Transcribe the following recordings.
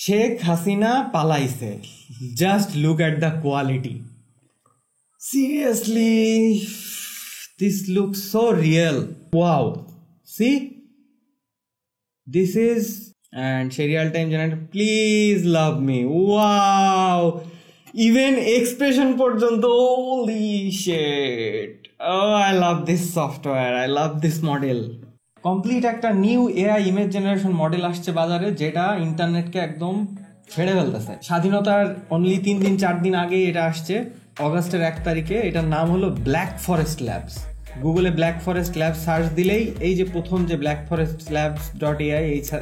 শেখ হাসিনা পালাইছে, just look at the quality. Seriously, this look so real. Wow, see this is and serial time generator, please love me. Wow, even expression পর্যন্ত, holy shit. Oh, I love this software, I love this model. Complete একটা new AI image generation model আসছে বাজারে, যেটা ইন্টারনেটকে একদম ছেড়ে ফেলতেছে। স্বাধীনতার only 3-4 দিন আগে এটা আসছে, অগাস্টের 1 তারিখে। এটার নাম হলো ব্ল্যাক ফরেস্ট ল্যাবস। গুগলে ব্ল্যাক ফরেস্ট ল্যাবস সার্চ দিলেই এই যে প্রথম যে ব্ল্যাক ফরেস্ট ল্যাবস .ai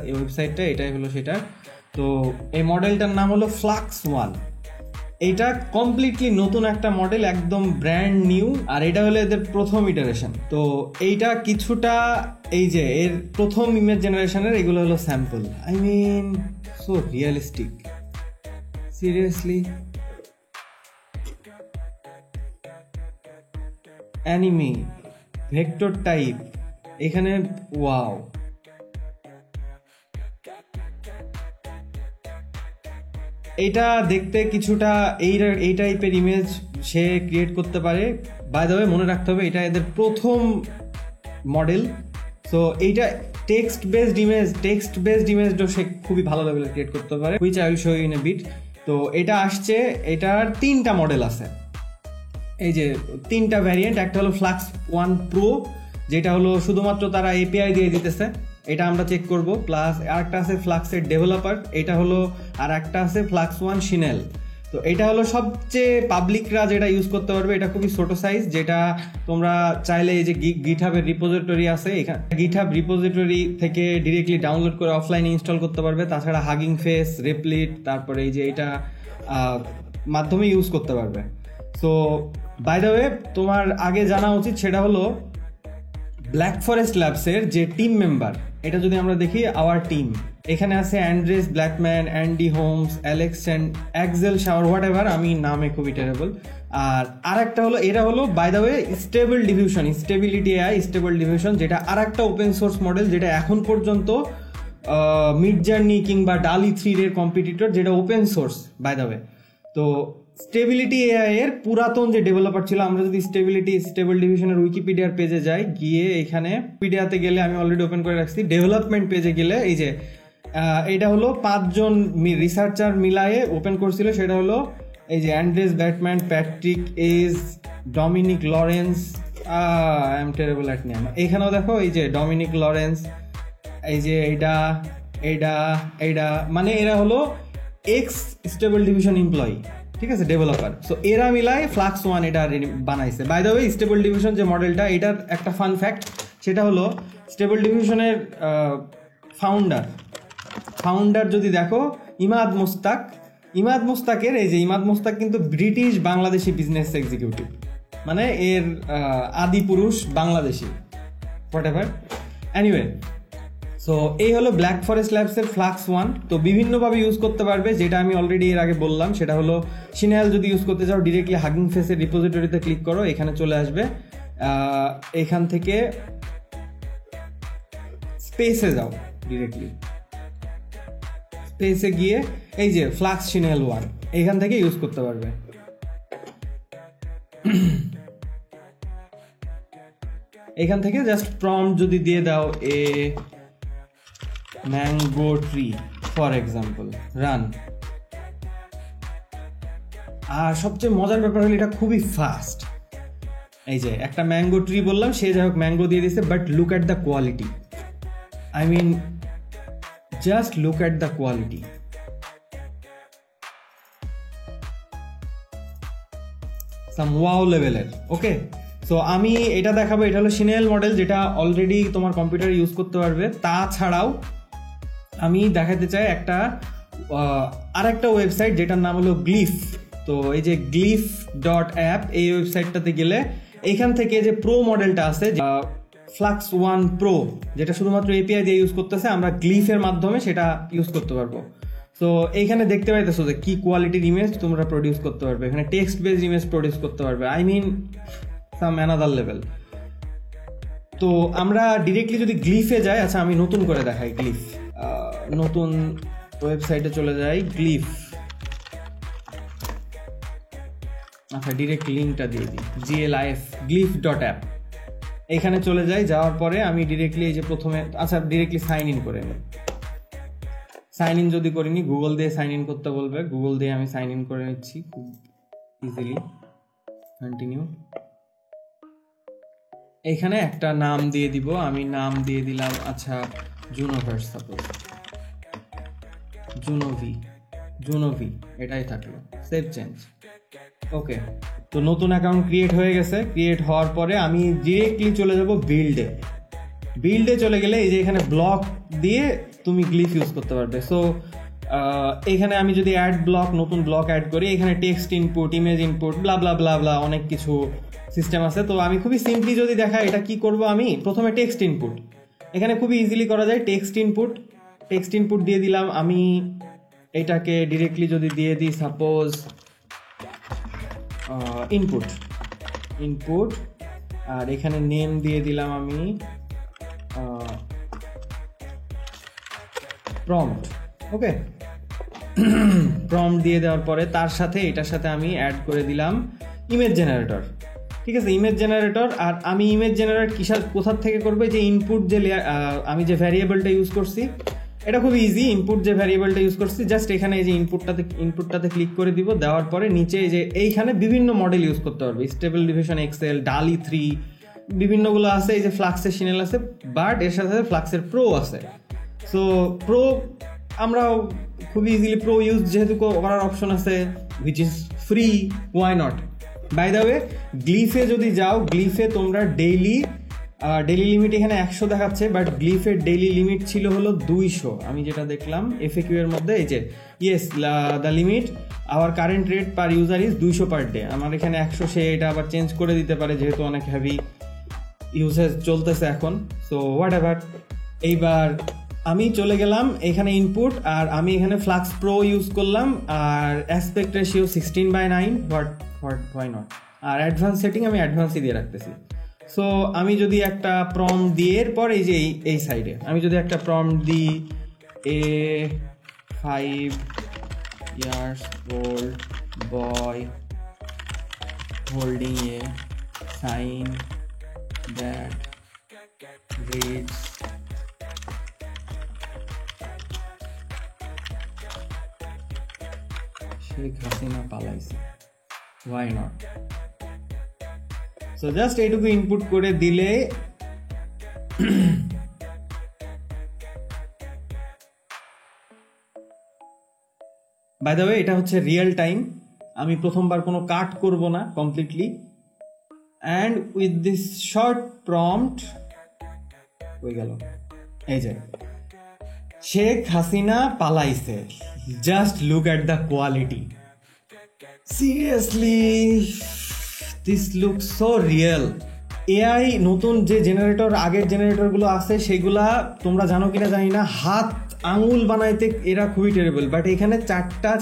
এই ওয়েবসাইটটা, এটাই হলো সেটা। তো এই মডেলটার নাম হলো Flux-1। এইটা কমপ্লিটলি নতুন একটা মডেল, একদম ব্র্যান্ড নিউ। আর এটা হলো এদের প্রথম ইটারেশন। তো এইটা কিছুটা এই যে এর প্রথম ইমেজ জেনারেশনের, এগুলো হলো sample. I mean so realistic, seriously. Anime, vector type এখানে, ওয়াও। এইটা দেখতে কিছুটা এই টাইপের ইমেজ সে ক্রিয়েট করতে পারে। বাই দ্য ওয়ে, মনে রাখতে হবে এটা এদের প্রথম মডেল। সো এইটা টেক্সট বেসড ইমেজও সে খুবই ভালো লেভেলে ক্রিয়েট করতে পারে, which I will show you in a bit. তো এটা আসছে, এটার 3টা মডেল আছে। এই যে 3টা ভ্যারিয়েন্ট, একটা হলো Flux-1 Pro, যেটা হলো শুধুমাত্র তারা এপিআই দিয়ে দিতেছে, এটা আমরা চেক করব। প্লাস আরেকটা আছে ফ্লাক্সের ডেভেলপার, এটা হলো, আর একটা আছে Flux-1 Chenille। তো এটা হলো সবচেয়ে পাবলিকরা যেটা ইউজ করতে পারবে। এটা খুবই ছোট সাইজ, যেটা তোমরা চাইলে এই যে গিটহাবের রিপোজিটরি আছে, এখানে গিটহাব রিপোজিটরি থেকে ডিরেক্টলি ডাউনলোড করে অফলাইনে ইনস্টল করতে পারবে। তাছাড়া হাগিং ফেস, রেপ্লিট, তারপরে এই যে এটা মাধ্যমে ইউজ করতে পারবে। সো বাই দ্য ওয়ে, তোমার আগে জানা উচিত সেটা হলো ব্ল্যাক ফরেস্ট ল্যাবসের যে টিম মেম্বার, এটা যদি আমরা দেখি, আওয়ার টিম, এখানে আছে Andreas Blattmann, Andy Holmes, Alex Axel Sauer, whatever, আমি নামে খুবই টেরেবল। আর একটা হলো, এরা হলো by the way stable diffusion, stability AI stable diffusion, যেটা আর একটা ওপেন সোর্স মডেল, যেটা এখন পর্যন্ত মিডজার্নি কিংবা ডালি 3 এর কম্পিটিটর, যেটা open source by the way. তো স্টেবিলিটি এআই এর পুরাতন যে ডেভেলপার ছিল, আমরা যদি স্টেবল ডিভিশনের উইকিপিডিয়ার পেজে যাই, গিয়ে এখানে উইকিপিডিয়াতে গেলে, আমি অলরেডি ওপেন করে রাখছি, ডেভেলপমেন্ট পেজে গেলে এই যে এটা হলো 5 জন রিসার্চার মিলায়ে ওপেন করছিল। সেটা হলো এই যে Andreas Blattmann, Patrick Esser, Dominik Lorenz, I'm terrible at name. এখানেও দেখো এই যে ডমিনিক লরেন্স, এই যে এইটা মানে এরা হলো এক্স স্টেবল ডিভিশন এমপ্লয়ি, ঠিক আছে, ডেভেলপার। সো এরা মিলায় Flux-1 এটা বানাইছে। By the way, stable diffusion যে মডেলটা, এটার একটা ফান ফ্যাক্ট, সেটা হলো স্টেবল ডিভিশনের ফাউন্ডার যদি দেখো, ইমাদ মুস্তাকের, এই যে ইমাদ মুস্তাক কিন্তু ব্রিটিশ বাংলাদেশি বিজনেস এক্সিকিউটিভ, মানে এর আদি পুরুষ Bangladeshi, what ever. Anyway, so এই হলো ব্ল্যাক ফরেস্ট ল্যাবসের Flux-1। তো বিভিন্নভাবে ইউজ করতে পারবে, যেটা আমি অলরেডি এর আগে বললাম। সেটা হলো Chenille যদি ইউজ করতে চাও, ডিরেক্টলি হাগিং ফেসের রিপোজিটরিতে ক্লিক করো, এখানে চলে আসবে। এখান থেকে স্পেসে যাও, ডিরেক্টলি স্পেসে গিয়ে এই যে Flux-Chenille 1, এখান থেকে ইউজ করতে পারবে। এখান থেকে জাস্ট প্রম্পট যদি দিয়ে দাও, mango tree for example, run. আর সবচেয়ে মজার ব্যাপার হলো এটা খুবই ফাস্ট। এই যে একটা ম্যাঙ্গো ট্রি বললাম, সে যাই হোক ম্যাঙ্গো দিয়ে দিচ্ছে, but look at the quality, I mean just look at the quality. Some wow লেভেলের। ওকে, সো আমি এটা দেখাবো, এটা হলো Chenille মডেল, যেটা অলরেডি তোমার কম্পিউটারে ইউজ করতে পারবে। তাছাড়াও আমি দেখাতে চাই আরেকটা ওয়েবসাইট, যেটার নাম হলো গ্লিফ। তো এই যে glyph.app, এই ওয়েবসাইটটাতে গেলে এইখান থেকে যে প্রো মডেলটা আছে, Flux-1 Pro, যেটা শুধুমাত্র এপিআই দিয়ে ইউজ করতেছে, আমরা গ্লিফের মাধ্যমে সেটা ইউজ করতে পারবো। সো এইখানে দেখতে পাইতেছো যে কি কোয়ালিটির ইমেজ তোমরা প্রডিউস করতে পারবে, এখানে টেক্সট বেসড ইমেজ প্রডিউস করতে পারবে, I mean some another level. তো আমরা ডিরেক্টলি যদি গ্লিফে যাই, আচ্ছা আমি নতুন করে দেখাই, গ্লিফ নতুন ওয়েবসাইটে চলে যাই, গ্লিফ। আচ্ছা, ডিরেক্ট লিঙ্কটা দিয়ে দিই, GLIF glyph.app। এখানে চলে যাই, যাওয়ার পরে আমি ডিরেক্টলি এই যে প্রথমে, আচ্ছা ডিরেক্টলি সাইন ইন করে নিই। সাইন ইন যদি করিনি, গুগল দিয়ে সাইন ইন করতে বলবে, গুগল দিয়ে আমি সাইন ইন করে নিচ্ছি খুব ইজিলি। কন্টিনিউ। এইখানে একটা নাম দিয়ে দিব, আমি নাম দিয়ে দিলাম আচ্ছা জুনোভার্স, সাপোজ জুনোভি এটাই থাকলো, সেভ চেঞ্জ। ওকে, তো নতুন অ্যাকাউন্ট ক্রিয়েট হয়ে গেছে। ক্রিয়েট হওয়ার পরে আমি ডিরেক্টলি চলে যাব বিল্ডে চলে গেলে এই যে এখানে ব্লক দিয়ে তুমি গ্লিফ ইউজ করতে পারবে। সো এখানে আমি যদি নতুন ব্লক অ্যাড করি, এখানে টেক্সট ইনপুট, ইমেজ ইনপুট, ব্লা ব্লা ব্লা ব্লা অনেক কিছু সিস্টেম আছে। তো আমি খুবই সিম্পলি যদি দেখা, এটা কি করব, আমি প্রথমে টেক্সট ইনপুট, এখানে খুবই ইজিলি করা যায়। টেক্সট ইনপুট দিয়ে দিলাম। আমি এটাকে ডিরেক্টলি যদি দিয়ে দিই, সাপোজ ইনপুট, আর এখানে নেম দিয়ে দিলাম আমি প্রম্পট। ওকে, প্রম্পট দিয়ে দেওয়ার পরে এটার সাথে আমি অ্যাড করে দিলাম ইমেজ জেনারেটর। ঠিক আছে, ইমেজ জেনারেটর। আর আমি ইমেজ জেনারেটর কোথার থেকে করবে, যে ইনপুট যে আমি যে ভ্যারিয়েবলটা ইউজ করছি, এটা খুব ইজি। ইনপুট যে ভ্যারিয়েবলটা ইউজ করছি, জাস্ট এখানে এই যে ইনপুটটাতে ক্লিক করে দিব। দেওয়ার পরে নিচে যে এইখানে বিভিন্ন মডেল ইউজ করতে পারবে, স্টেবল ডিভিশন এক্সেল, ডালি 3, বিভিন্নগুলো আছে। এই যে ফ্লাক্সের সিনেল আছে, বাট এর সাথে ফ্লাক্সের প্রো আছে। সো প্রো আমরা খুবই ইজিলি প্রো ইউজ যেহেতু করার অপশন আছে, which is free, why not. By the way, গ্লিফে যদি যাও, গ্লিফে তোমরা ডেইলি লিমিট এখানে 100 দেখাচ্ছে, বাট গ্লিফের ডেইলি লিমিট ছিল হলো 200। আমি যেটা দেখলাম FAQ এর মধ্যে, এই যে yes the limit our current rate per user is 200 per day. আমার এখানে 100, সে এটা আবার চেঞ্জ করে দিতে পারে যেহেতু অনেক হেভি ইউজেজ চলতেছে এখন। So what ever. এইবার আমি চলে গেলাম এখানে ইনপুট, আর আমি এখানে ফ্লাক্স প্রো ইউজ করলাম, আর অ্যাসপেক্ট রেশিও 16:9, হোয়াই নট। আর অ্যাডভান্স সেটিং আমি অ্যাডভান্সই দিয়ে রাখতেছি। সো আমি যদি একটা প্রম্পট দিয়ে, এরপর এই যে এই সাইডে আমি যদি একটা প্রম্পট দিই, a 5 years old boy holding a sign that reads Sheikh Hasina পালাইছে, why not? সো জাস্ট এইটুকু ইনপুট করে দিলে বাই দ্য ওয়ে এটা হচ্ছে রিয়েল টাইম, আমি প্রথমবার কোনো কাট করব না completely. And with this short prompt হয়ে গেল, এই যে শেখ হাসিনা পালাইছে। Just look at the quality, seriously this look so real. AI নতুন যে জেনারেটর, আগের জেনারেটরগুলো আছে সেগুলা তোমরা জানো কিনা জানি না, হাত আঙুল বানাইতে এরা খুবই টেরেবল, বাট এখানে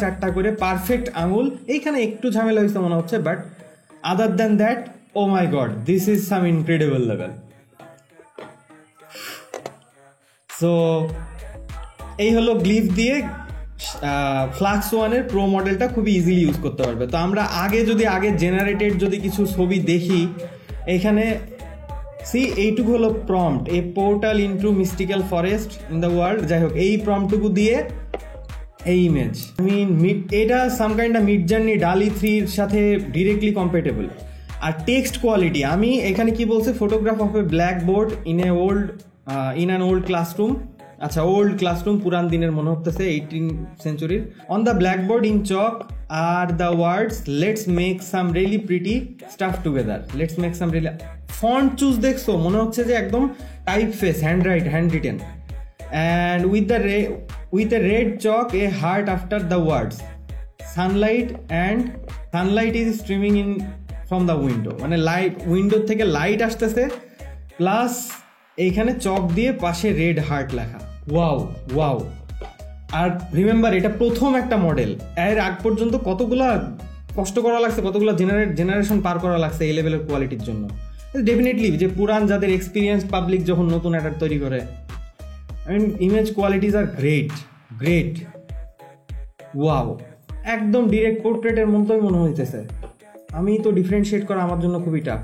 চারটা করে পারফেক্ট আঙুল। এইখানে একটু ঝামেলা হয়েছে মনে হচ্ছে, but other than that, oh my god, this is some incredible level. So এই হলো গ্লিফ দিয়ে ফ্লাক্স ওয়ানের প্রো মডেলটা খুবই ইজিলি ইউজ করতে পারবে। তো আমরা আগে জেনারেটেড যদি কিছু ছবি দেখি, এখানে এইটুকু হলো prompt, a portal into mystical forest in the world. যাই হোক, এই প্রম্পটটুকু দিয়ে এই ইমেজ, এটা some kind of Midjourney Dalle 3 এর সাথে ডিরেক্টলি কম্পেটেবল। আর টেক্সট কোয়ালিটি, আমি এখানে কি বলছে, photograph of a blackboard in an old classroom. আচ্ছা, ওল্ড ক্লাসরুম, পুরান দিনের মনে হতেছে, 18th century। On the blackboard in chalk are the words let's make some really pretty staff together. Let's make some really, font choose দেখছো, মনে হচ্ছে যে একদম typeface, handwritten. And with a red chalk a heart after the words, sunlight is streaming in from the window. মানে window থেকে light আসতেছে, plus এইখানে chalk দিয়ে পাশে রেড হার্ট লেখা। ওয়াও। আর রিমেম্বার, এটা প্রথম একটা মডেল, এর আগ পর্যন্ত কতগুলা কষ্ট করা লাগছে, কতগুলো জেনারেশন পার করা লাগছে এই লেভেলের কোয়ালিটির জন্য। ডেফিনেটলি যে পুরান যাদের এক্সপিরিয়েন্স পাবলিক যখন নতুন একটা তৈরি করে, I mean image qualities are great. Wow, একদম ডিরেক্ট পোর্ট্রেটের মতোই মনে হইতেছে। আমি তো ডিফারেন্সিয়েট করা আমার জন্য খুবই tough.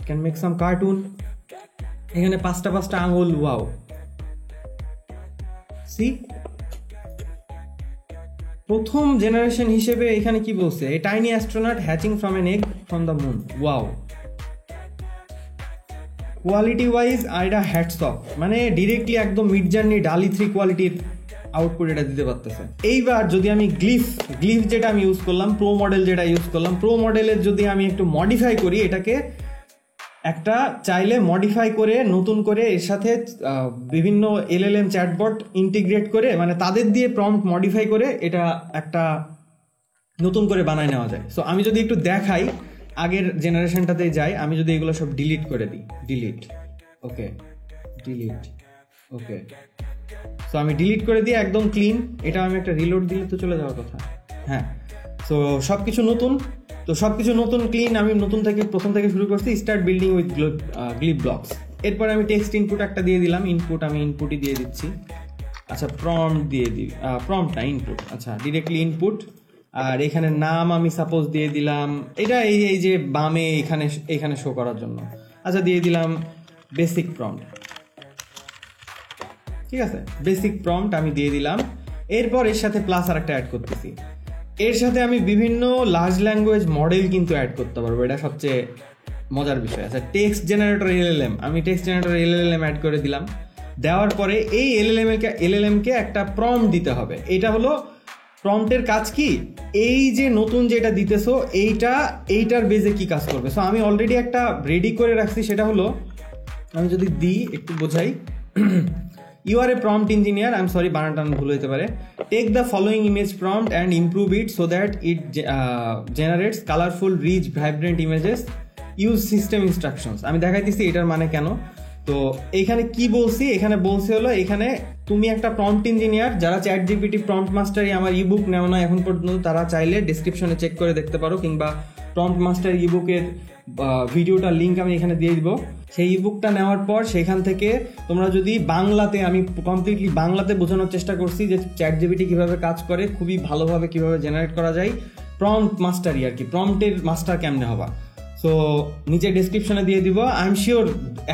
Can make some cartoon. এখানে 5টা আঙুল, ওয়াও। সি, প্রথম জেনারেশন হিসেবে এখানে কি বলছে, a tiny astronaut hatching from N egg from the moon. Wow, quality wise এটা হ্যাটস অফ, মানে ডিরেক্টলি একদম মিড জার্নি ডালি 3 কোয়ালিটির আউটপুট এটা দিতে পারতেছে। এইবার যদি আমি গ্লিফ যেটা আমি ইউজ করলাম, প্রো মডেল যেটা ইউজ করলাম, প্রো মডেলের যদি আমি একটু মডিফাই করি, এটাকে একটা চাইলে মডিফাই করে নতুন করে এর সাথে বিভিন্ন LLM চ্যাটবট ইন্টিগ্রেট করে, মানে তাদের দিয়ে প্রম্পট মডিফাই করে এটা একটা নতুন করে বানায় নেওয়া যায়। সো আমি যদি একটু দেখাই, আগের জেনারেশনটাতে যাই, আমি যদি এগুলো সব ডিলিট করে দিই, ডিলিট, ওকে, ডিলিট, ওকে। সো আমি ডিলিট করে দিয়ে একদম ক্লিন, এটা আমি একটা রিলোড দিলে তো চলে যাওয়ার কথা। হ্যাঁ, সো সব কিছু নতুন, তো সব কিছু নতুন ক্লিন। আমি প্রথম থেকে শুরু করছি, স্টার্ট বিল্ডিং উইথ গ্লিপ ব্লকস। এরপরে আমি টেক্সট ইনপুট একটা দিয়ে দিলাম, আমি ইনপুটই দিয়ে দিচ্ছি। আচ্ছা, প্রম্পট দিয়ে দিই, প্রম্পট না ইনপুট, আচ্ছা ডিরেক্টলি ইনপুট। আর এখানে নাম আমি সাপোজ দিয়ে দিলাম, এটা এই যে বামে এখানে শো করার জন্য। আচ্ছা, দিয়ে দিলাম বেসিক প্রম্পট, ঠিক আছে, বেসিক প্রম্পট আমি দিয়ে দিলাম। এরপর এর সাথে প্লাস আর একটা অ্যাড করতেছি, এর সাথে আমি বিভিন্ন লার্জ ল্যাঙ্গুয়েজ মডেল কিন্তু অ্যাড করতে পারবো, এটা সবচেয়ে মজার বিষয়। আচ্ছা, টেক্সট জেনারেটর LLM, আমি টেক্সট জেনারেটর LLM অ্যাড করে দিলাম। দেওয়ার পরে এই LLM কে একটা প্রম্পট দিতে হবে। এটা হলো প্রম্পটের কাজ কি, এই যে নতুন যেটা দিতেছো এইটার বেজে কি কাজ করবে। সো আমি অলরেডি একটা রেডি করে রাখছি, সেটা হলো, আমি যদি দিই একটু বোঝাই, You are a prompt engineer, I'm sorry বানানটা ভুল হতে পারে। Take the following image prompt and improve it so that it generates colorful, rich, vibrant images. Use system instructions. আমি দেখাইতেছি এটার মানে কেন। তো এখানে কি বলছি, এখানে বলছি হলো, এখানে তুমি একটা প্রম্পট ইঞ্জিনিয়ার, যারা ChatGPT প্রম্পট মাস্টারি আমার ইবুক নেও না এখন পর্যন্ত, তারা চাইলে ডেসক্রিপশনে চেক করে দেখতে পারো, কিংবা প্রম্পট মাস্টার ইবুকের ভিডিওটার লিঙ্ক আমি এখানে দিয়ে দিব। সেই ইবুকটা নেওয়ার পর সেখান থেকে তোমরা যদি বাংলাতে, আমি কমপ্লিটলি বাংলাতে বোঝানোর চেষ্টা করছি যে ChatGPT কিভাবে কাজ করে, খুবই ভালোভাবে কিভাবে জেনারেট করা যায়, প্রম্পট মাস্টারি আর কি, প্রম্পটের মাস্টার কেমনে হবা। সো নিচে ডেসক্রিপশনে দিয়ে দিব। আই এম শিওর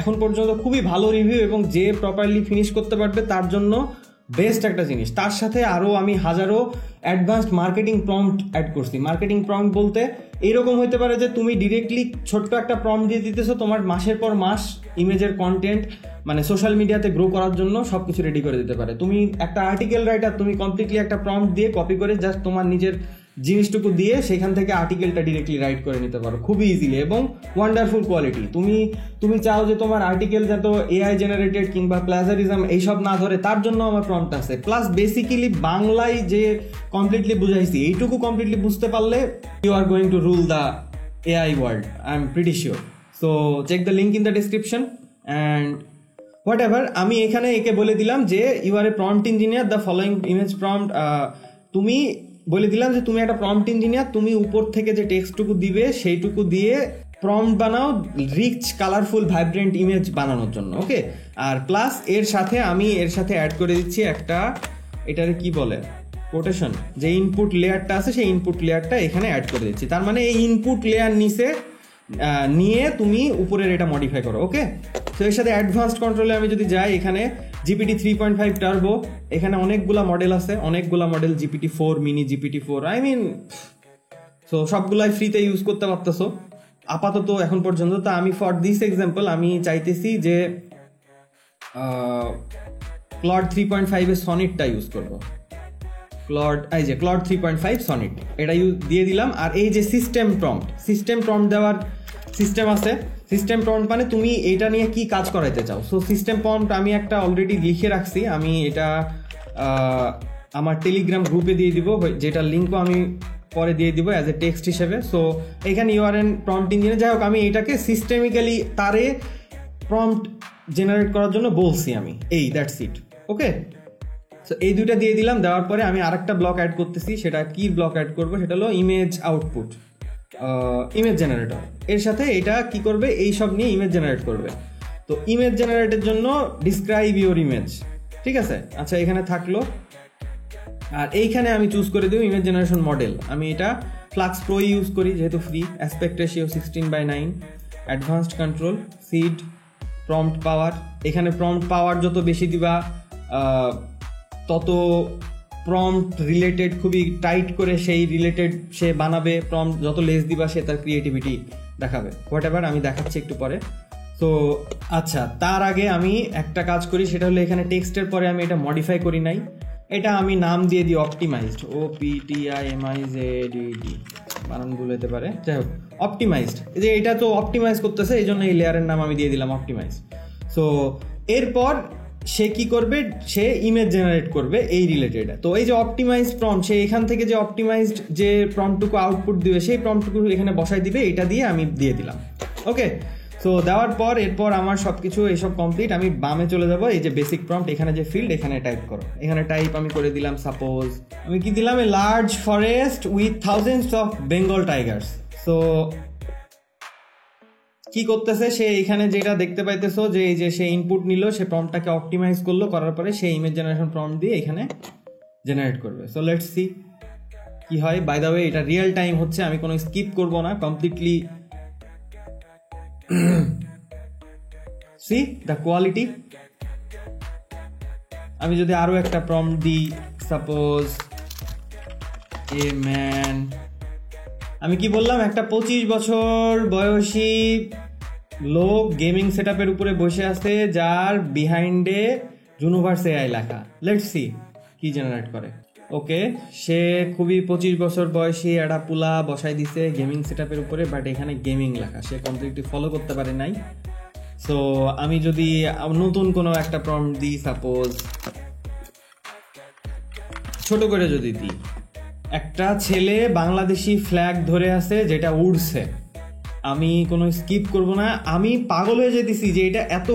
এখন পর্যন্ত খুবই ভালো রিভিউ, এবং যে প্রপারলি ফিনিশ করতে পারবে তার জন্য বেস্ট একটা জিনিস। তার সাথে আরও আমি হাজারো অ্যাডভান্সড মার্কেটিং প্রম্পট অ্যাড করছি। মার্কেটিং প্রম্পট বলতে এইরকম হতে পারে যে তুমি ডিরেক্টলি ছোট্ট একটা প্রম্পট দিয়ে দিতেছো, তোমার মাসের পর মাস ইমেজের কন্টেন্ট, মানে সোশ্যাল মিডিয়াতে গ্রো করার জন্য সবকিছু রেডি করে দিতে পারে। তুমি একটা আর্টিকেল রাইটার, তুমি কমপ্লিটলি একটা প্রম্পট দিয়ে কপি করে জাস্ট তোমার নিজের জিনিসটুকু দিয়ে সেখান থেকে আর্টিকেলটা ডিরেক্টলি রাইট করে নিতে পারো খুবই ইজিলি, এবং ওয়ান্ডারফুল কোয়ালিটি। তুমি চাও যে তোমার আর্টিকেল যাতে AI জেনারেটেড কিংবা প্লাজারিজম এইসব না ধরে, তার জন্য আমার প্রম্পট আছে। প্লাস বেসিক্যালি বাংলায় যে কমপ্লিটলি বুঝাইছি, এইটুকু কমপ্লিটলি বুঝতে পারলে you are going to rule the AI world, I'm pretty sure. So check the link in the description and whatever. আমি এখানে একে বলে দিলাম যে you are a prompt engineer, the following image prompt. তুমি বলে দিলাম যে তুমি একটা প্রম্পট ইঞ্জিনিয়ার, তুমি উপর থেকে যে টেক্সটটুকু দিবে সেইটুকু দিয়ে প্রম্পট বানাও রিচ, কালারফুল, ভাইব্রেন্ট ইমেজ বানানোর জন্য, ওকে। আর প্লাস এর সাথে অ্যাড করে দিচ্ছি একটা, এটারে কি বলে, কোটেশন, যে ইনপুট লেয়ারটা আছে সেই ইনপুট লেয়ারটা এখানে অ্যাড করে দিচ্ছি। তার মানে এই ইনপুট লেয়ার নিয়ে তুমি উপরের এটা মডিফাই করো, ওকে। তো এর সাথে অ্যাডভান্সড কন্ট্রোলে আমি যদি যাই, এখানে GPT 3.5 টার্বো, এখানে অনেকগুলা মডেল আছে, GPT-4 mini, GPT-4, I mean so সবগুলাই ফ্রিতে ইউজ করতে পারতেছো আপাতত এখন পর্যন্ত। তা আমি ফর দিস এক্সাম্পল আমি চাইতেছি যে Claude 3.5 এর সনিটটা ইউজ করবো। Claude 3.5 সনিট এটা দিয়ে দিলাম। আর এই যে সিস্টেম প্রম্পট দেওয়ার সিস্টেম আছে, সিস্টেম প্রম্পট মানে তুমি এটা নিয়ে কি কাজ করাইতে চাও। সো সিস্টেম প্রম্পট আমি একটা অলরেডি লিখে রাখছি, আমি এটা আমার টেলিগ্রাম গ্রুপে দিয়ে দিব, যেটা লিঙ্কও আমি পরে দিয়ে দিব অ্যাজ এ টেক্সট হিসেবে। সো এখানে ইউআরএন প্রম্পট ইঞ্জিনিয়ার, যাই হোক আমি এটাকে সিস্টেমিক্যালি তারে প্রম্পট জেনারেট করার জন্য বলছি আমি, দ্যাটস ইট, ওকে। সো এই দুইটা দিয়ে দিলাম। দেওয়ার পরে আমি আরেকটা ব্লক অ্যাড করতেছি, সেটা কি ব্লক অ্যাড করবো, সেটা হলো ইমেজ আউটপুট, ইমেজ জেনারেটর। এর সাথে এটা কি করবে, এই সব নিয়ে ইমেজ জেনারেট করবে। তো ইমেজ জেনারেটের জন্য ডিসক্রাইব ইউর ইমেজ, ঠিক আছে। আচ্ছা এখানে থাকলো আর এইখানে আমি চুজ করে দেব ইমেজ জেনারেশন মডেল। আমি এটা ফ্লাক্স প্রো ইউজ করি যেহেতু free, aspect ratio 16:9, advanced control, seed, prompt power. এখানে প্রম্পট পাওয়ার যত বেশি দিবা তত প্রম্পট রিলেটেড খুবই টাইট করে সেই রিলেটেড সে বানাবে, প্রম্পট যত লেস দিবা সে তার ক্রিয়েটিভিটি দেখাবে। হোয়াট এভার, আমি দেখাচ্ছি একটু পরে। তো আচ্ছা, তার আগে আমি একটা কাজ করি, সেটা হলো এখানে টেক্সটের পরে আমি এটা মডিফাই করি নাই, এটা আমি নাম দিয়ে দিই অপটিমাইজড, OPTIMIZED, বানান ভুল হতে পারে, যাই হোক অপটিমাইজড। যে এটা তো অপটিমাইজ করতেছে এই জন্য এই লেয়ারের নাম আমি দিয়ে দিলাম অপটিমাইজ। সো এরপর সে কি করবে, সে ইমেজ জেনারেট করবে এই রিলেটেড। তো এই যে অপটিমাইজড প্রম্পট, সে এখান থেকে যে অপটিমাইজড যে প্রম্পটটুকু আউটপুট দিবে সেই প্রম্পটটুকু এখানে বসাই দিবে, এটা দিয়ে আমি দিয়ে দিলাম। ওকে, সো দেওয়ার পর এরপর আমার সব কিছু এইসব কমপ্লিট। আমি বামে চলে যাব, এই যে বেসিক প্রম্পট, এখানে যে ফিল্ড এখানে টাইপ করো। এখানে টাইপ আমি করে দিলাম, সাপোজ আমি কি দিলাম, a large forest with thousands of Bengal Tigers. So কি করতেছে সে, এখানে যেটা দেখতে পাইতেছো যে এই যে সে ইনপুট নিল, সে প্রম্পটটাকে অপটিমাইজ করলো, করার পরে সে ইমেজ জেনারেশন প্রম্পট দিয়ে এখানে জেনারেট করবে। সো লেটস সি কি হয়। বাই দ্য ওয়ে এটা রিয়েল টাইম হচ্ছে, আমি কোনো স্কিপ করব না, কমপ্লিটলি see the quality। আমি যদি আরো একটা প্রম্পট দিই, সাপোজ এ ম্যান, আমি কি বললাম, একটা 25 বছর বয়সী লোক গেমিং সেটআপের উপরে বসে আছে, যার বিহাইন্ডে জুনোভার্স এআই লেখা। লেটস সি কি জেনারেট করে। ওকে, সে খুবই 25 বছর বয়সী একটা পুলা বসাই দিছে গেমিং সেটআপের উপরে, বাট এখানে গেমিং লেখা, সে কমপ্লিটলি ফলো করতে পারে নাই। সো আমি যদি নতুন কোনো একটা প্রম্পট দিই, সাপোজ ছোট করে যদি দিই, একটা ছেলে বাংলাদেশি ফ্ল্যাগ ধরে আছে যেটা উড়ছে, আমি কোনো স্কিপ করব না, আমি পাগল হয়ে যেতেছি যে এটা এত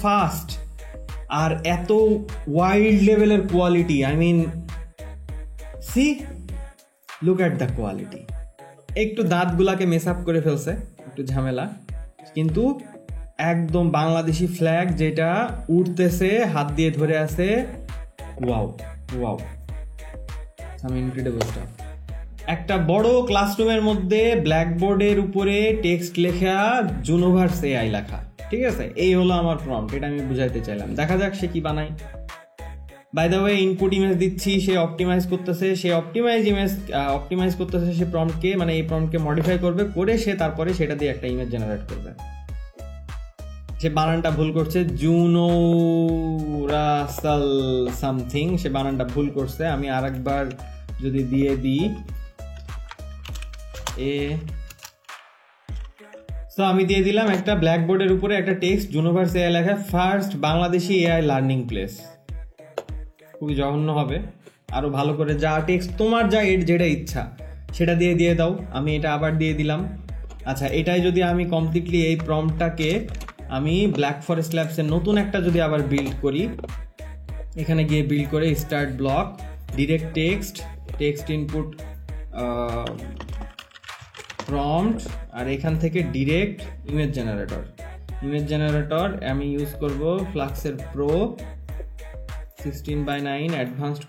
ফাস্ট আর এত ওয়াইল্ড লেভেলের quality. I mean see, look at the quality. একটু দাঁতগুলাকে মেস আপ করে ফেলছে, একটু ঝামেলা, কিন্তু একদম বাংলাদেশি ফ্ল্যাগ যেটা উঠতেছে, হাত দিয়ে ধরে আছে। ওয়াও ওয়াও, সাম ইনক্রেডিবল স্টাফ। একটা বড় ক্লাসরুমের মধ্যে ব্ল্যাকবোর্ডের উপরে টেক্সট লেখা, জুনোভার্স এআই লেখা, ঠিক আছে? এই হলো আমার প্রম্পট, এটা আমি বুঝাইতে চাইলাম। দেখা যাক সে কি বানায়। By the way input image দিচ্ছি, সে অপটিমাইজ করতেছে, সে প্রম্পটকে, মানে এই প্রম্পটকে মডিফাই করবে, করে সে তারপরে সেটা দিয়ে একটা ইমেজ জেনারেট করবে। সে বানানটা ভুল করছে, জুনোরাসাল সামথিং, সে বানানটা ভুল করছে। আমি আরেকবার যদি দিয়ে দিই তো আমি দিয়ে দিলাম একটা ব্ল্যাকবোর্ডের উপরে একটা টেক্সট, জুনোভার্স এআই লেখা, first Bangladeshi AI learning place. খুবই জঘন্য হবে, আরো ভালো করে যা টেক্সট তোমার যেটা ইচ্ছা সেটা দিয়ে দাও। আমি এটা আবার দিয়ে দিলাম। আচ্ছা, এটাই যদি আমি কমপ্লিটলি এই প্রম্পটটাকে আমি ব্ল্যাক ফরেস্ট ল্যাবসের নতুন একটা যদি আবার বিল্ড করি, এখানে গিয়ে বিল্ড করে start block, direct text input prompt, আর এখান থেকে ডিরেক্ট ইমেজ জেনারেটর আমি ইউজ করব ফ্লাক্সের প্রো 16:9, অ্যাডভান্সড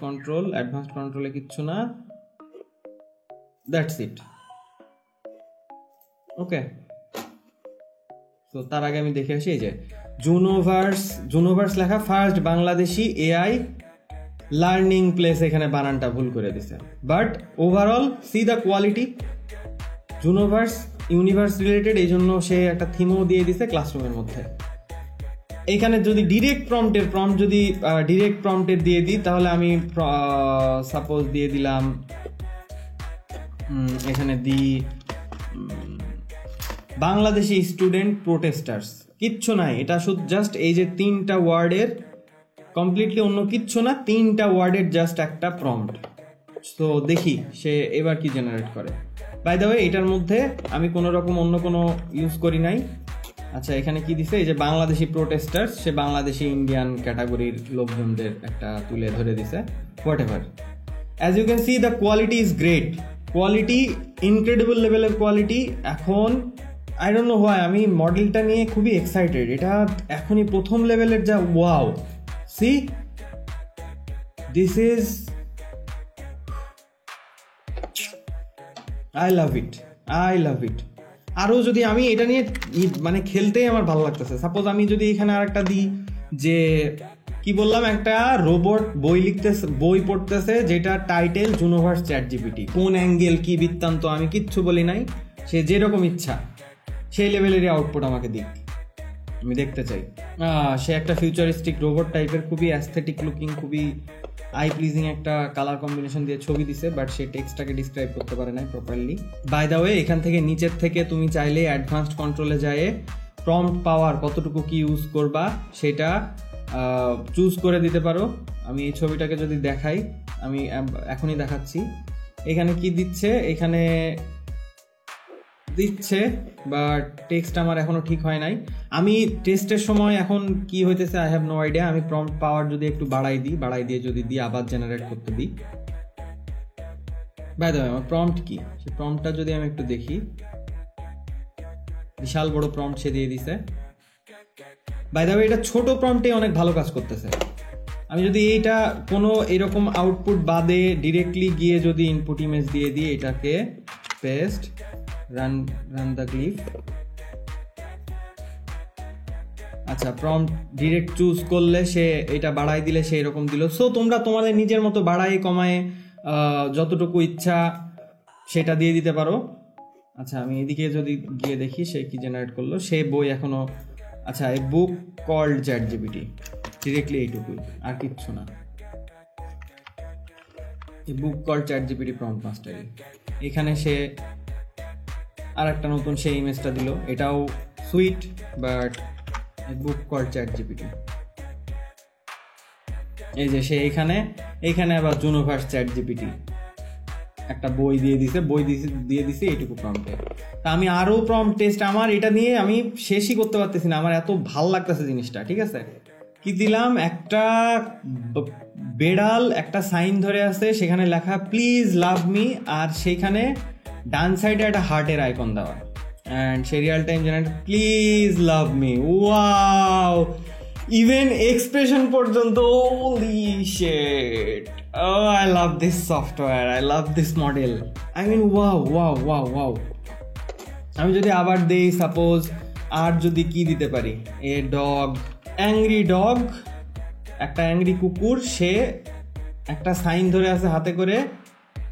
কন্ট্রোলে কিচ্ছু না, দ্যাটস ইট। ওকে, তো তার আগে আমি দেখে আসি, এই যে জুনোভার্স লেখা, first Bangladeshi AI learning place, এখানে বানানটা ভুল করে দিছে। But overall see the quality, Junoverse universe related, এই জন্য সে একটা থিমও দিয়ে দিছে ক্লাসরুমের মধ্যে। এইখানে যদি ডিরেক্ট প্রম্পটের দিয়ে দিই, তাহলে আমি সাপোজ দিয়ে দিলাম, এখানে দিই বাংলাদেশি স্টুডেন্ট প্রোটেস্টার্স, কিচ্ছু নাই, এটা শুধু জাস্ট এই যে 3টা ওয়ার্ডের, কমপ্লিটলি অন্য কিচ্ছু না, 3টা ওয়ার্ডের জাস্ট একটা প্রম্পট। তো দেখি সে এবার কি জেনারেট করে। বাই দ্য ওয়ে এটার মধ্যে আমি কোনো রকম অন্য কোনো ইউজ করি নাই। আচ্ছা, এখানে কি দিছে, এই যে বাংলাদেশি প্রোটেস্টার্স, সে বাংলাদেশি ইন্ডিয়ান ক্যাটাগরির লোকজনদের একটা তুলে ধরে দিছে। Whatever, as you can see the quality is great, quality incredible লেভেলের কোয়ালিটি। এখন আই ডোন্ট নো হোয়াই আমি মডেলটা নিয়ে খুবই এক্সাইটেড, এটা এখনই প্রথম লেভেলের যা wow. See, this is I love it. আরও যদি আমি এটা নিয়ে মানে খেলতেই আমার ভালো লাগতেছে। সাপোজ আমি যদি এখানে আর একটা দিই যে কি বললাম, একটা রোবট বই পড়তেছে যেটা টাইটেল জুনোভার্স চ্যাটজিপিটি, কোন অ্যাঙ্গেল কি বৃত্তান্ত আমি কিচ্ছু বলি নাই, সে যেরকম ইচ্ছা সেই লেভেলেরই আউটপুট আমাকে দিক, আমি দেখতে চাই। সে একটা ফিউচারিস্টিক রোবট টাইপের, খুবই অ্যাস্থেটিক লুকিং, খুবই আই প্লিজিং একটা কালার কম্বিনেশন দিয়ে ছবি দিছে, বাট সে টেক্সটটাকে ডিসক্রাইব করতে পারে না প্রপারলি। বাই দ্য ওয়ে, এখান থেকে নিচের থেকে তুমি চাইলে অ্যাডভান্সড কন্ট্রোলে যায় প্রম্পট পাওয়ার কতটুকু কি ইউজ করবা সেটা চুজ করে দিতে পারো। আমি এই ছবিটাকে যদি দেখাই, আমি এখনই দেখাচ্ছি। এখানে কি দিচ্ছে, এখানে দিচ্ছে বাট টেক্সট আমার এখনো ঠিক হয় নাই। আমি টেস্টের সময় এখন কি হইতেছে আই হ্যাভ নো আইডিয়া। আমি প্রম্পট পাওয়ার যদি একটু বাড়াই দিয়ে যদি দিই, আবার জেনারেট করতে দিই। বাই দ্য ওয়ে, আমার প্রম্পট কি, সেই প্রম্পটটা যদি আমি একটু দেখি, বিশাল বড় প্রম্পট সে দিয়ে দিছে। বাই দ্য ওয়ে, এটা ছোট প্রম্পটে অনেক ভালো কাজ করতেছে। আমি যদি এইটা কোনো এরকম আউটপুট বাদে ডিরেক্টলি গিয়ে যদি ইনপুট ইমেজ দিয়ে দিই, এটাকে পেস্ট রান দ্য গ্লিফ, আচ্ছা প্রম্পট ডিরেক্ট চুজ করলে সে এটা বাড়াই দিলে সে এরকম দিল। সো তোমরা তোমাদের নিজের মতো বাড়াই কমায় যতটুকু ইচ্ছা সেটা দিয়ে দিতে পারো। আচ্ছা আমি এদিকে যদি গিয়ে দেখি সে কি জেনারেট করলো, সে বই এখনো, আচ্ছা এই বুক কল্ড চ্যাটজিপিটি, ডিরেক্টলি এইটুকুই, আর কিচ্ছু না। এই বুক কল্ড চ্যাটজিপিটি প্রম্পট মাস্টারি, এখানে সে আর একটা নতুন সেই ইমেজটা দিল, এটাও sweet, but book called ChatGPT. এই যে সে এইখানে আবার জুনোভার্স চ্যাটজিপিটি একটা বই দিয়ে দিছে এইটুকু প্রম্পটে। তা আমি আরো প্রম্পট টেস্ট, আমার এটা নিয়ে আমি শেষই করতে পারতেছি না, আমার এত ভাল লাগতেছে জিনিসটা। ঠিক আছে, কি দিলাম, একটা বেড়াল একটা সাইন ধরে আছে, সেখানে লেখা প্লিজ লাভ মি, আর সেইখানে ডান সাইডে একটা হার্টের আইকন দেওয়া, অ্যান্ড সে real time generate please love me. Wow, even expression পর্যন্ত, holy shit, oh I love this software, I love this model, I mean wow. আমি যদি আবার দেই সাপোজ, আর যদি কি দিতে পারি, এ ডগ, অ্যাংরি ডগ, একটা অ্যাংরি কুকুর, সে একটা সাইন ধরে আছে হাতে করে,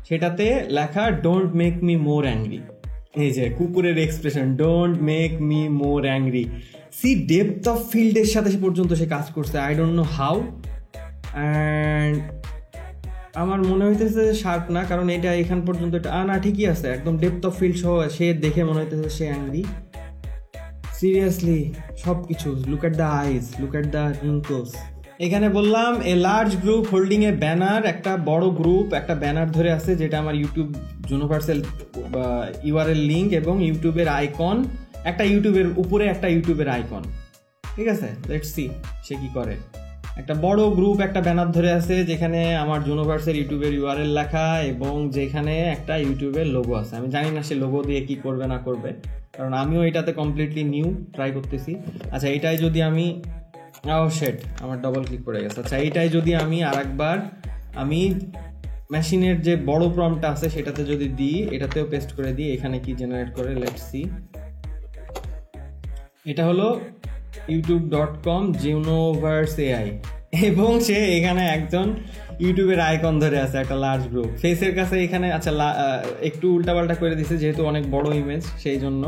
সেটাতে লেখা don't make me more angry. এই যে কুকুরের expression, don't make me more angry. See depth of ফিল্ডের সাথে সে পর্যন্ত সে কাজ করছে, I don't know how. And আমার মনে হইতেছে শার্প না, কারণ এটা এখান পর্যন্ত এটা না ঠিকই আছে, একদম ডেপথ অফ ফিল্ড সহ সে দেখে মনে হইতেছে সে অ্যাংরি। সিরিয়াসলি সব কিছু, look at the eyes, look at the wrinkles. এখানে বললাম a large group holding a banner, একটা বড় গ্রুপ একটা ব্যানার ধরে আছে, যেটা আমার ইউটিউব ইউনিভার্সাল ইউআরএল লিঙ্ক এবং ইউটিউবের আইকন, একটা ইউটিউবের উপরে একটা ইউটিউবের আইকন। ঠিক আছে, লেটস সি সে কি করে। একটা বড় গ্রুপ একটা ব্যানার ধরে আছে, যেখানে আমার ইউনিভার্সের ইউটিউবের ইউআরএল লেখা এবং যেখানে একটা ইউটিউবের লোগো আছে। আমি জানি না সে লোগো দিয়ে কি করবে না করবে, কারণ আমিও এটাতে কমপ্লিটলি নিউ, ট্রাই করতেছি। আচ্ছা এইটাই যদি আমি, শেট আমার ডবল ক্লিক করে গেছে। আচ্ছা এইটাই যদি আমি আরেকবার আমি মেশিনের যে বড় প্রম্পটটা আছে সেটাতে যদি দিই, এটাতেও পেস্ট করে দিই, এখানে কি জেনারেট করে, লেটস সি। এটা হলো youtube.com জুনোভার্স এআই, এবং সে এখানে একজন ইউটিউবের আইকন ধরে আছে, একটা লার্জ গ্রুপ ফেসের কাছে এখানে। আচ্ছা একটু উল্টাপাল্টা করে দিছে যেহেতু অনেক বড় ইমেজ সেই জন্য,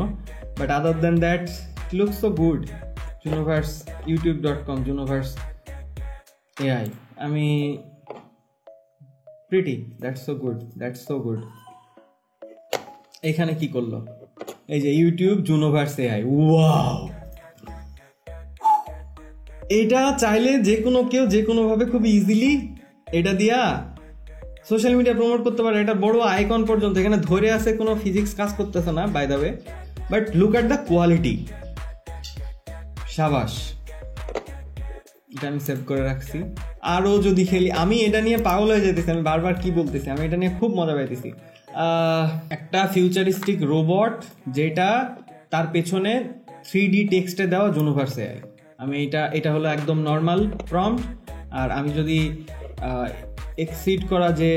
but other than that looks so good. Junoverse, youtube.com Junoverse AI, আমি প্রিটি, দ্যাটস সো গুড। এখানে কি করলো, এই যে ইউটিউব জুনোভার্স এআই, ওয়াও। এটা চাইলে যে কোনো কেউ যে কোনোভাবে খুব ইজিলি এটা দিয়া সোশ্যাল মিডিয়া প্রমোট করতে পারে। এটা বড় আইকন পর্যন্ত এখানে ধরে আছে, কোনো ফিজিক্স কাজ করতেছে না by the way, but look at the quality, শাবাশ। এটা আমি সেভ করে রাখছি, আরও যদি খেলি। আমি এটা নিয়ে পাগল হয়ে যেতেছি, আমি বারবার কি বলতেছি, আমি এটা নিয়ে খুব মজা পাইতেছি। একটা ফিউচারিস্টিক রোবট যেটা তার পেছনে 3D টেক্সটে দেওয়া জুনোভার্স এআই। আমি এটা হলো একদম নর্মাল প্রম্পট, আর আমি যদি এক্সিড করা যে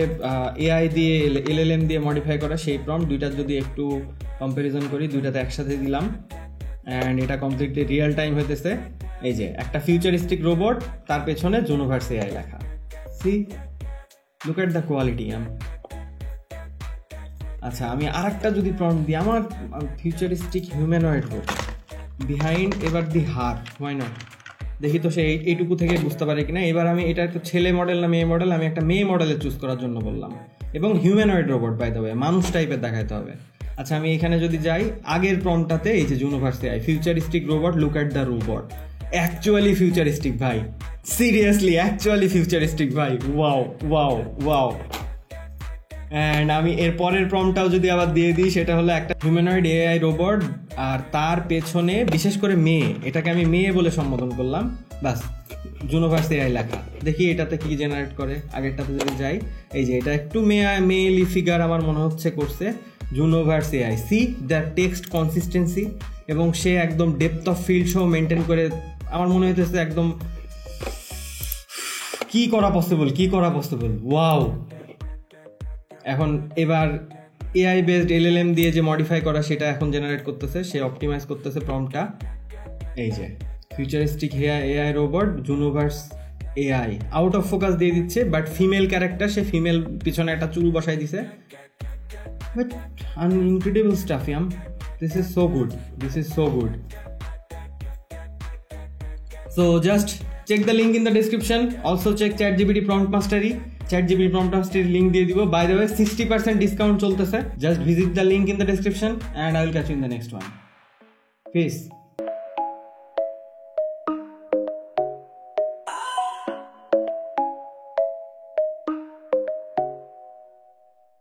এআই দিয়ে এলএলএম দিয়ে মডিফাই করা সেই প্রম্পট, দুইটা যদি একটু কম্প্যারিজন করি, দুইটাতে একসাথে দিলাম অ্যান্ড এটা কমপ্লিটলি রিয়েল টাইম হইতেছে। এই যে একটা ফিউচারিস্টিক রোবট, তার পেছনে জুনোভার্স এআই লেখা। See, look at the quality. আচ্ছা, আমি আরেকটা যদি প্রম্পট দিই, আমার ফিউচারিস্টিক হিউম্যানয়েড হোক বিহাইন্ড এবার দি হার, হয় না? দেখি তো সে এইটুকু থেকে বুঝতে পারে কিনা। এবার আমি এটা একটা ছেলে মডেল না মেয়ে মডেল, আমি একটা মেয়ে মডেলে চুজ করার জন্য বললাম, এবং humanoid robot by the way, মানুষ টাইপের দেখাইতে হবে। আচ্ছা, আমি এখানে যদি যাই আগের প্রম্পটটাতে, এই যে Junoverse AI futuristic robot, look at the robot, actually futuristic ভাই, সিরিয়াসলি অ্যাকচুয়ালি ফিউচারিস্টিক ভাই, ওয়াও ওয়াও ওয়াও। অ্যান্ড আমি এর পরের প্রম্পটটাও যদি আবার দিয়ে দিই, সেটা হলো একটা হিউম্যানয়েড এআই রোবট, আর তার পেছনে বিশেষ করে মেয়ে, এটাকে আমি মেয়ে বলে সম্বোধন করলাম, বাস জুনোভার্স এআই লেখা। দেখি এটাতে কি জেনারেট করে। আগেরটাতে যদি যাই, এই যে এটা একটু মেয়েলি ফিগার আমার মনে হচ্ছে করছে Junoverse AI. See the text consistency, এবং সে একদম ডেপথ অফ ফিল্ড সহ মেনটেন করে, আমার মনে হইতেছে একদম কি করা পসিবল, ওয়াও। এখন এবার এআই বেসড এলএলএম দিয়ে যে মডিফাই করা, সেটা এখন জেনারেট করতেছে, সে অপটিমাইজ করতেছে প্রম্পটটা। এই যে futuristic AI robot Junoverse AI, out of focus দিয়ে দিচ্ছে, বাট ফিমেল ক্যারেক্টার, সে ফিমেল পিছনে একটা চুল বসাই দিছে। But incredible stuff, this is so good. So just check the link in the description. Also check ChatGPT Prompt Mastery. ChatGPT Prompt Mastery link দিয়ে দিব। By the way, 60% discount চলতেছে। Just visit the link in the description and I will catch you in the next one. Peace.